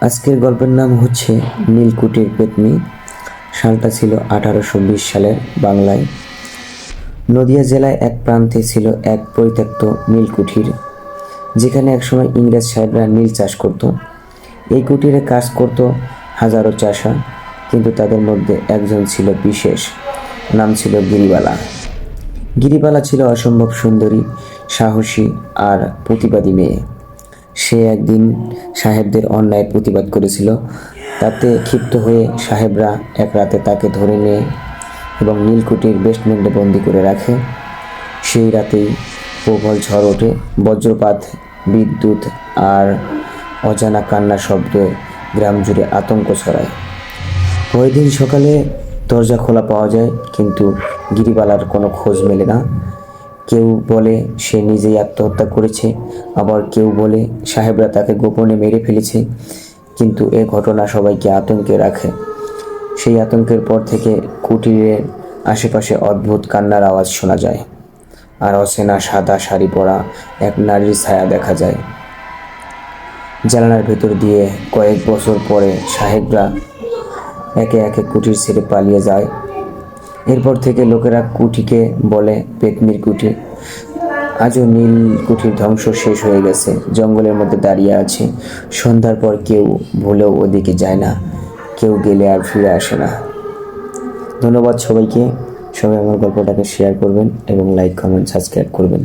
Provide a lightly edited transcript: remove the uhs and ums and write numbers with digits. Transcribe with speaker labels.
Speaker 1: আজকের গল্পের নাম হচ্ছে নীলকুঠির পেত্নী। সালটা ছিল 1820 সালের বাংলায়। নদিয়া জেলায় এক প্রান্তে ছিল এক পরিত্যক্ত নীলকুঠির, যেখানে একসময় ইংরেজ সাহেবরা নীল চাষ করত। এই কুঠিরে কাজ করত হাজারো চাষা, কিন্তু তাদের মধ্যে একজন ছিল বিশেষ, নাম ছিল গিরিবালা। গিরিবালা ছিল অসম্ভব সুন্দরী, সাহসী আর প্রতিবাদী মেয়ে। সে একদিন সাহেবদের অন্যায়ের প্রতিবাদ করেছিল। তাতে ক্ষিপ্ত হয়ে সাহেবরা এক রাতে তাকে ধরে নেয় এবং নীলকুঠির বেসমেন্টে বন্দি করে রাখে। সেই রাতেই প্রবল ঝড় ওঠে, বজ্রপাত, বিদ্যুৎ আর অজানা কান্নার শব্দে গ্রাম জুড়ে আতঙ্ক ছড়ায়। পরের দিন সকালে দরজা খোলা পাওয়া যায়, কিন্তু গিরিবালার কোনো খোঁজ মেলে না। কেউ বলে সে নিজেই আত্মহত্যা করেছে, আবার কেউ বলে সাহেবরা তাকে গোপনে মেরে ফেলেছে। কিন্তু এ ঘটনা সবাইকে আতঙ্কে রাখে। সেই আতঙ্কের পর থেকে কুটিরের আশেপাশে অদ্ভুত কান্নার আওয়াজ শোনা যায়, আর অচেনা সাদা শাড়ি পরা এক নারীর ছায়া দেখা যায় জানালার ভেতর দিয়ে। কয়েক বছর পরে সাহেবরা একে একে কুটির ছেড়ে পালিয়ে যায়। এরপর থেকে লোকেরা কুঠিকে বলে পেত্নীর কুঠি। আজও নীল কুঠির ধ্বংস শেষ হয়ে গেছে, জঙ্গলের মধ্যে দাঁড়িয়ে আছে। সন্ধ্যার পর কেউ ভুলেও ওদিকে যায় না, কেউ গেলে আর ফিরে আসে না। ধন্যবাদ সবাইকে। সবাই আমার গল্পটাকে শেয়ার করবেন এবং লাইক, কমেন্ট, সাবস্ক্রাইব করবেন।